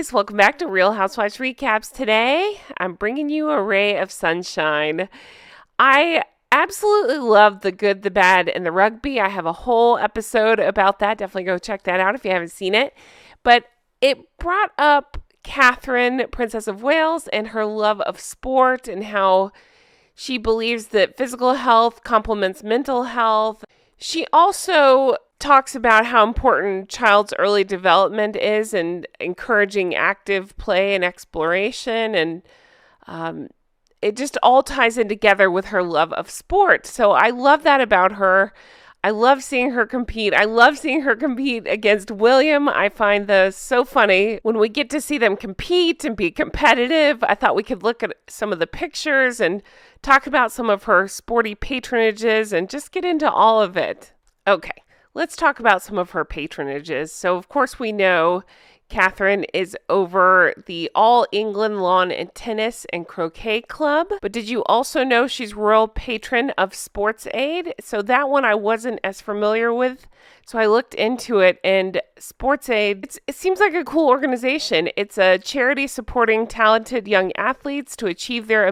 guys, welcome back to Real Housewives Recaps. Today, I'm bringing you a ray of sunshine. I absolutely love the good, the bad, and the rugby. I have a whole episode about that. Definitely go check that out if you haven't seen it. But it brought up Catherine, Princess of Wales, and her love of sport and how she believes that physical health complements mental health. She also talks about how important child's early development is and encouraging active play and exploration. And it just all ties in together with her love of sport. So I love that about her. I love seeing her compete. I love seeing her compete against William. I find this so funny when we get to see them compete and be competitive. I thought we could look at some of the pictures and talk about some of her sporty patronages and just get into all of it. Okay. Let's talk about some of her patronages. So, of course, we know Catherine is over the All England Lawn and Tennis and Croquet Club. But did you also know she's royal patron of Sports Aid? So that one I wasn't as familiar with. So I looked into it, and Sports Aid, it seems like a cool organization. It's a charity supporting talented young athletes to achieve their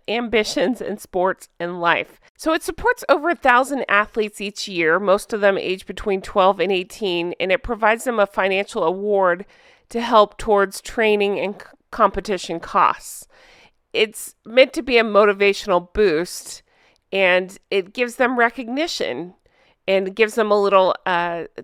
ambitions in sports and life. So it supports over 1,000 athletes each year, most of them aged between 12 and 18, and it provides them a financial award to help towards training and competition costs. It's meant to be a motivational boost, and it gives them recognition and gives them a little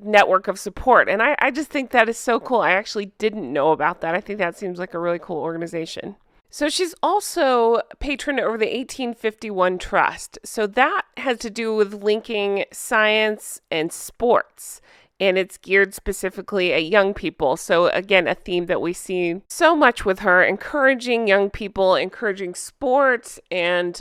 network of support. And I just think that is so cool. I actually didn't know about that. I think that seems like a really cool organization. So she's also patron over the 1851 Trust. So that has to do with linking science and sports. And it's geared specifically at young people. So again, a theme that we see so much with her, encouraging young people, encouraging sports, and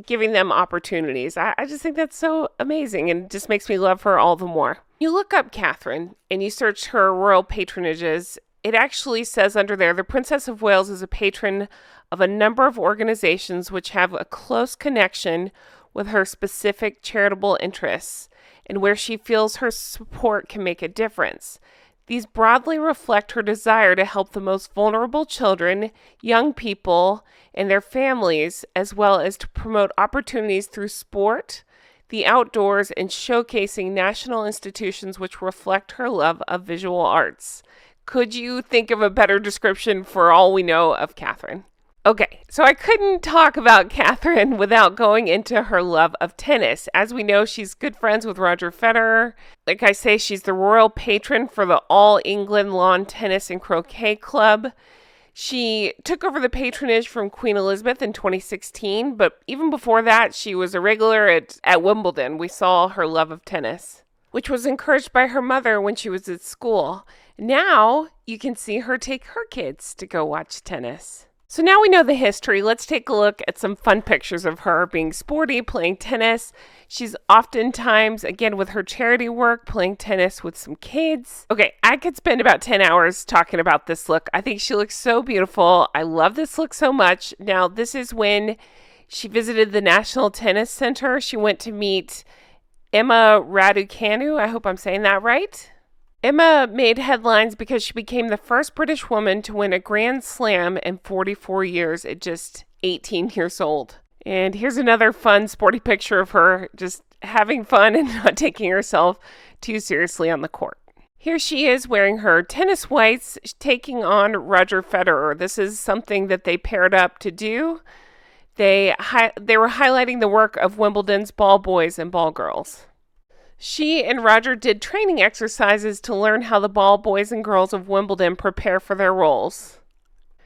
giving them opportunities. I just think that's so amazing and just makes me love her all the more. You look up Catherine and you search her royal patronages. It actually says under there, the Princess of Wales is a patron of a number of organizations which have a close connection with her specific charitable interests and where she feels her support can make a difference. These broadly reflect her desire to help the most vulnerable children, young people, and their families, as well as to promote opportunities through sport, the outdoors, and showcasing national institutions which reflect her love of visual arts. Could you think of a better description for all we know of Catherine? Okay, so I couldn't talk about Catherine without going into her love of tennis. As we know, she's good friends with Roger Federer. Like I say, she's the royal patron for the All England Lawn Tennis and Croquet Club. She took over the patronage from Queen Elizabeth in 2016, but even before that, she was a regular at Wimbledon. We saw her love of tennis, which was encouraged by her mother when she was at school. Now you can see her take her kids to go watch tennis. So now we know the history. Let's take a look at some fun pictures of her being sporty, playing tennis. She's oftentimes, again, with her charity work, playing tennis with some kids. Okay, I could spend about 10 hours talking about this look. I think she looks so beautiful. I love this look so much. Now, this is when she visited the National Tennis Center. She went to meet Emma Raducanu. I hope I'm saying that right. Emma made headlines because she became the first British woman to win a Grand Slam in 44 years at just 18 years old. And here's another fun, sporty picture of her just having fun and not taking herself too seriously on the court. Here she is wearing her tennis whites, taking on Roger Federer. This is something that they paired up to do. They were highlighting the work of Wimbledon's ball boys and ball girls. She and Roger did training exercises to learn how the ball boys and girls of Wimbledon prepare for their roles.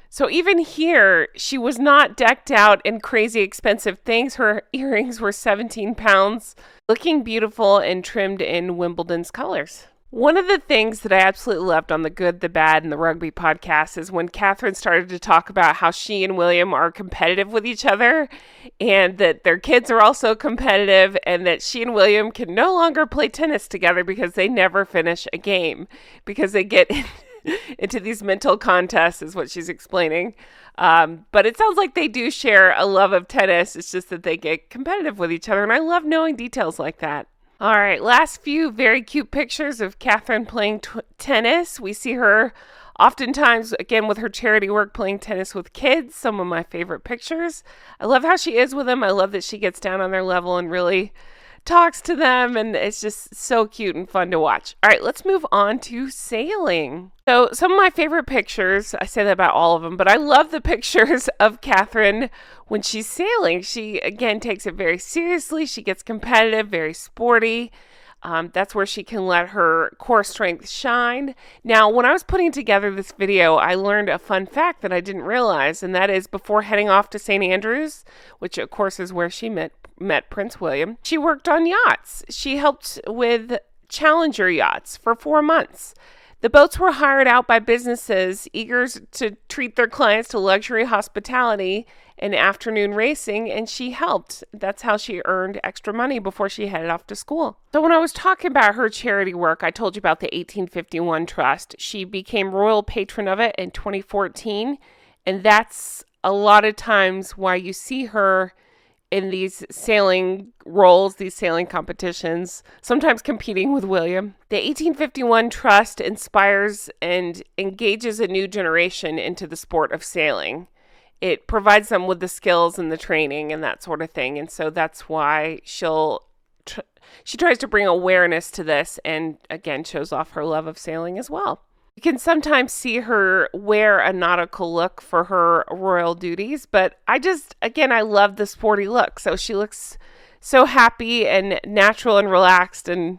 So even here, she was not decked out in crazy expensive things. Her earrings were 17 pounds, looking beautiful and trimmed in Wimbledon's colors. One of the things that I absolutely loved on the Good, the Bad, and the Rugby podcast is when Catherine started to talk about how she and William are competitive with each other and that their kids are also competitive and that she and William can no longer play tennis together because they never finish a game because they get into these mental contests is what she's explaining. But it sounds like they do share a love of tennis. It's just that they get competitive with each other. And I love knowing details like that. All right, last few very cute pictures of Catherine playing tennis. We see her Oftentimes, again, with her charity work, playing tennis with kids, some of my favorite pictures. I love how she is with them. I love that she gets down on their level and really talks to them, and it's just so cute and fun to watch. All right, let's move on to sailing. So some of my favorite pictures, I say that about all of them, but I love the pictures of Catherine when she's sailing. She, again, takes it very seriously. She gets competitive, very sporty. That's where she can let her core strength shine. Now, when I was putting together this video, I learned a fun fact that I didn't realize, and that is before heading off to St. Andrews, which of course is where she met Prince William, she worked on yachts. She helped with Challenger yachts for 4 months. The boats were hired out by businesses eager to treat their clients to luxury hospitality and afternoon racing, and she helped. That's how she earned extra money before she headed off to school. So when I was talking about her charity work, I told you about the 1851 Trust. She became royal patron of it in 2014, and that's a lot of times why you see her in these sailing roles, these sailing competitions, sometimes competing with William. The 1851 Trust inspires and engages a new generation into the sport of sailing. It provides them with the skills and the training and that sort of thing. And so that's why she tries to bring awareness to this and, again, shows off her love of sailing as well. You can sometimes see her wear a nautical look for her royal duties, but I love the sporty look. So she looks so happy and natural and relaxed, and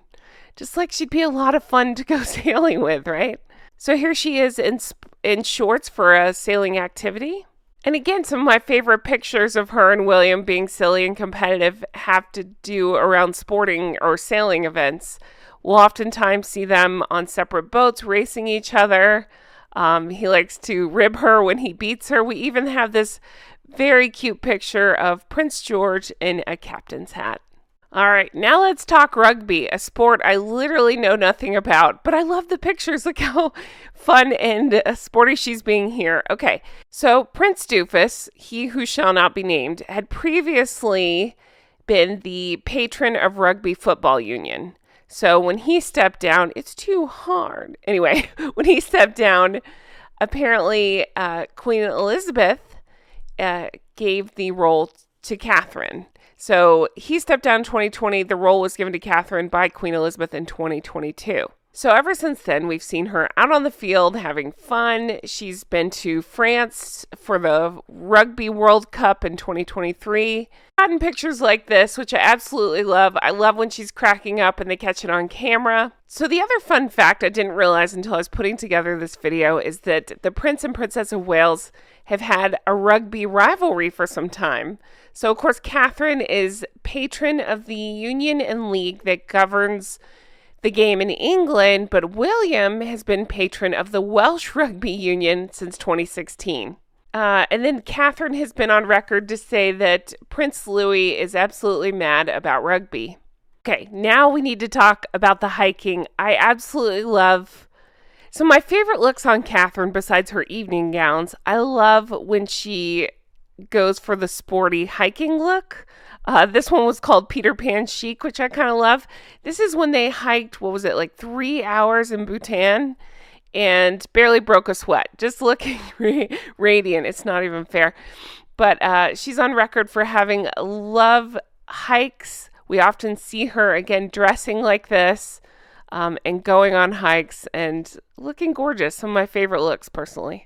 just like she'd be a lot of fun to go sailing with, right? So here she is in shorts for a sailing activity. And again, some of my favorite pictures of her and William being silly and competitive have to do around sporting or sailing events. We'll oftentimes see them on separate boats racing each other. He likes to rib her when he beats her. We even have this very cute picture of Prince George in a captain's hat. All right, now let's talk rugby, a sport I literally know nothing about, but I love the pictures. Look how fun and sporty she's being here. Okay, so Prince Doofus, he who shall not be named, had previously been the patron of Rugby Football Union. So when he stepped down, it's too hard. Anyway, when he stepped down, apparently Queen Elizabeth gave the role to Catherine. So he stepped down in 2020. The role was given to Catherine by Queen Elizabeth in 2022. So ever since then, we've seen her out on the field having fun. She's been to France for the Rugby World Cup in 2023. Gotten pictures like this, which I absolutely love. I love when she's cracking up and they catch it on camera. So the other fun fact I didn't realize until I was putting together this video is that the Prince and Princess of Wales have had a rugby rivalry for some time. So, of course, Catherine is patron of the union and league that governs the game in England, but William has been patron of the Welsh Rugby Union since 2016. And then Catherine has been on record to say that Prince Louis is absolutely mad about rugby. Okay, now we need to talk about the hiking. I absolutely love... So my favorite looks on Catherine, besides her evening gowns, I love when she goes for the sporty hiking look. This one was called Peter Pan Chic, which I kind of love. This is when they hiked, 3 hours in Bhutan and barely broke a sweat. Just looking radiant. It's not even fair. But she's on record for having love hikes. We often see her, again, dressing like this and going on hikes and looking gorgeous. Some of my favorite looks, personally.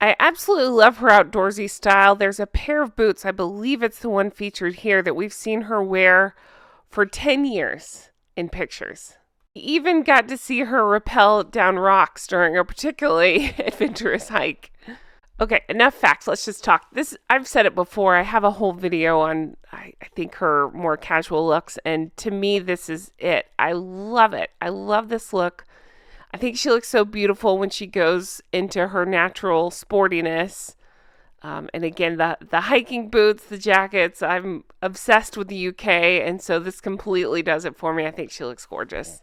I absolutely love her outdoorsy style. There's a pair of boots, I believe it's the one featured here, that we've seen her wear for 10 years in pictures. We even got to see her rappel down rocks during a particularly adventurous hike. Okay, enough facts. Let's just talk. I've said it before. I have a whole video on, I think, her more casual looks, and to me, this is it. I love it. I love this look. I think she looks so beautiful when she goes into her natural sportiness. And again, the hiking boots, the jackets, I'm obsessed with the UK. And so this completely does it for me. I think she looks gorgeous.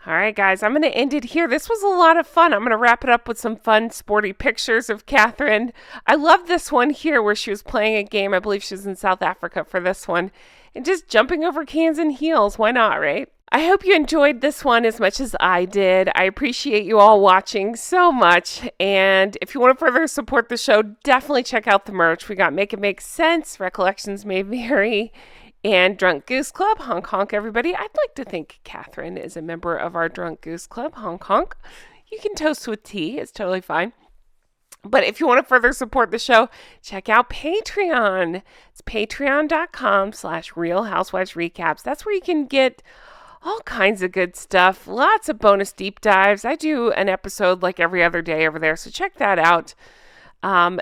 All right, guys, I'm going to end it here. This was a lot of fun. I'm going to wrap it up with some fun, sporty pictures of Catherine. I love this one here where she was playing a game. I believe she was in South Africa for this one. And just jumping over cans and heels. Why not, right? I hope you enjoyed this one as much as I did. I appreciate you all watching so much. And if you want to further support the show, definitely check out the merch. We got Make It Make Sense, Recollections May Vary, and Drunk Goose Club. Honk, honk, everybody. I'd like to think Catherine is a member of our Drunk Goose Club. Honk, honk. You can toast with tea. It's totally fine. But if you want to further support the show, check out Patreon. It's patreon.com/Real Housewives Recaps. That's where you can get all kinds of good stuff. Lots of bonus deep dives. I do an episode like every other day over there, so check that out.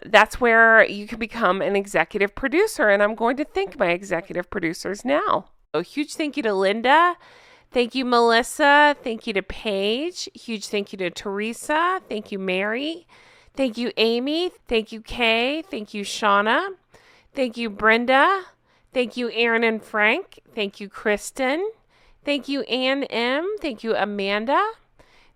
That's where you can become an executive producer, and I'm going to thank my executive producers now. A huge thank you to Linda. Thank you, Melissa. Thank you to Paige. Huge thank you to Teresa. Thank you, Mary. Thank you, Amy. Thank you, Kay. Thank you, Shauna. Thank you, Brenda. Thank you, Aaron and Frank. Thank you, Kristen. Thank you, Ann M. Thank you, Amanda.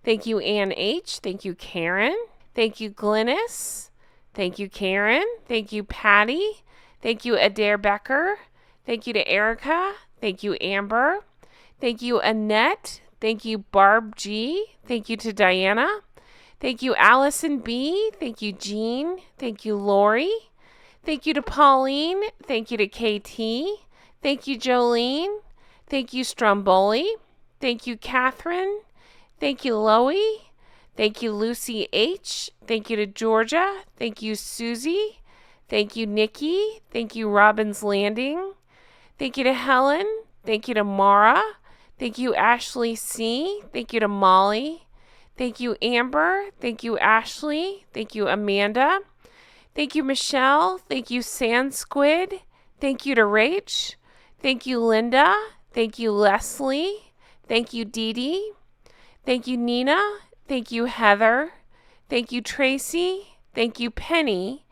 Thank you, Ann H. Thank you, Karen. Thank you, Glynis. Thank you, Karen. Thank you, Patty. Thank you, Adair Becker. Thank you to Erica. Thank you, Amber. Thank you, Annette. Thank you, Barb G. Thank you to Diana. Thank you, Allison B. Thank you, Jean. Thank you, Lori. Thank you to Pauline. Thank you to KT. Thank you, Jolene. Thank you, Stromboli. Thank you, Catherine. Thank you, Loie. Thank you, Lucy H. Thank you to Georgia. Thank you, Susie. Thank you, Nikki. Thank you, Robbins Landing. Thank you to Helen. Thank you to Mara. Thank you, Ashley C. Thank you to Molly. Thank you, Amber. Thank you, Ashley. Thank you, Amanda. Thank you, Michelle. Thank you, Sand Squid. Thank you to Rach. Thank you, Linda. Thank you, Leslie. Thank you, Dee Dee. Thank you, Nina. Thank you, Heather. Thank you, Tracy. Thank you, Penny.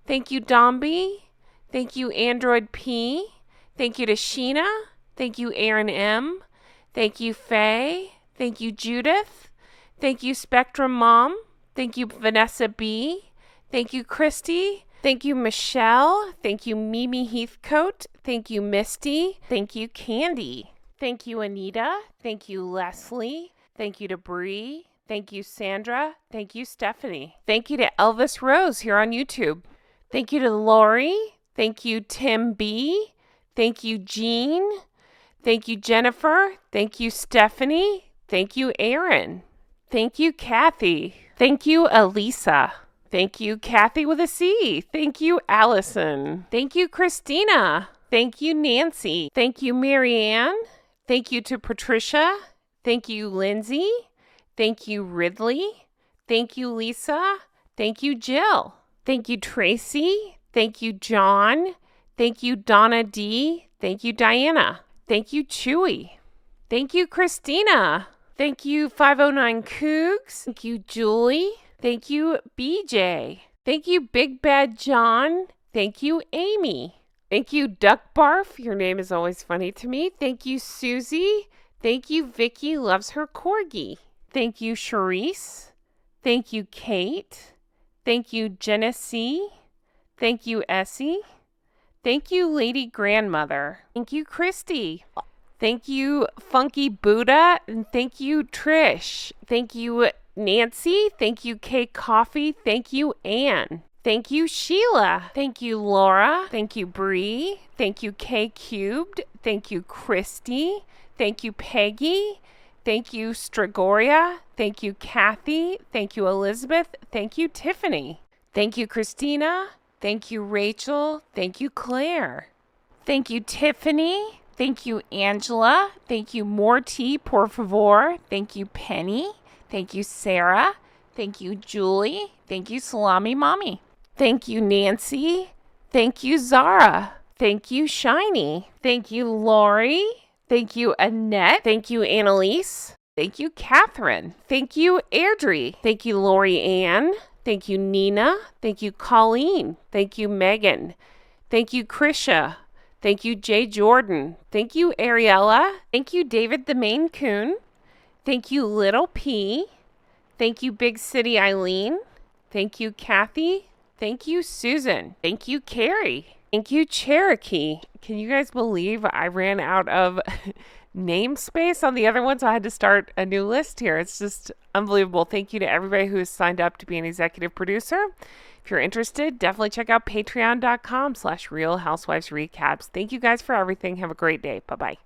Thank you, Dombey. Thank you, Android P. Thank you to Sheena. Thank you, Aaron M. Thank you, Faye. Thank you, Judith. Thank you, Spectrum Mom. Thank you, Vanessa B. Thank you, Christy. Thank you, Michelle. Thank you, Mimi Heathcote. Thank you, Misty. Thank you, Candy. Thank you, Anita. Thank you, Leslie. Thank you to Bree. Thank you, Sandra. Thank you, Stephanie. Thank you to Elvis Rose here on YouTube. Thank you to Lori. Thank you, Tim B. Thank you, Jean. Thank you, Jennifer. Thank you, Stephanie. Thank you, Aaron. Thank you, Kathy. Thank you, Elisa. Thank you, Kathy with a C. Thank you, Allison. Thank you, Christina. Thank you, Nancy. Thank you, Marianne. Thank you to Patricia. Thank you, Lindsay. Thank you, Ridley. Thank you, Lisa. Thank you, Jill. Thank you, Tracy. Thank you, John. Thank you, Donna D. Thank you, Diana. Thank you, Chewy. Thank you, Christina. Thank you, 509 Cougs. Thank you, Julie. Thank you, BJ. Thank you, Big Bad John. Thank you, Amy. Thank you, Duck Barf. Your name is always funny to me. Thank you, Susie. Thank you, Vicky loves her corgi. Thank you, Charisse. Thank you, Kate. Thank you, Genesee. Thank you, Essie. Thank you, Lady Grandmother. Thank you, Christy. Thank you, Funky Buddha. And thank you, Trish. Thank you, Nancy. Thank you, Cake Coffee. Thank you, Anne. Thank you, Sheila. Thank you, Laura. Thank you, Bree. Thank you, K Cubed. Thank you, Christy. Thank you, Peggy. Thank you, Stragoria. Thank you, Kathy. Thank you, Elizabeth. Thank you, Tiffany. Thank you, Christina. Thank you, Rachel. Thank you, Claire. Thank you, Tiffany. Thank you, Angela. Thank you, Morty, por favor. Thank you, Penny. Thank you, Sarah. Thank you, Julie. Thank you, Salami Mommy. Thank you, Nancy. Thank you, Zara. Thank you, Shiny. Thank you, Lori. Thank you, Annette. Thank you, Annalise. Thank you, Catherine. Thank you, Airdrie. Thank you, Lori Ann. Thank you, Nina. Thank you, Colleen. Thank you, Megan. Thank you, Krisha. Thank you, Jay Jordan. Thank you, Ariella. Thank you, David the Maine Coon. Thank you, Little P. Thank you, Big City Eileen. Thank you, Kathy. Thank you, Susan. Thank you, Carrie. Thank you, Cherokee. Can you guys believe I ran out of namespace on the other one, so I had to start a new list here. It's just unbelievable. Thank you to everybody who has signed up to be an executive producer. If you're interested, definitely check out patreon.com/Real Housewives Recaps. Thank you guys for everything. Have a great day. Bye-bye.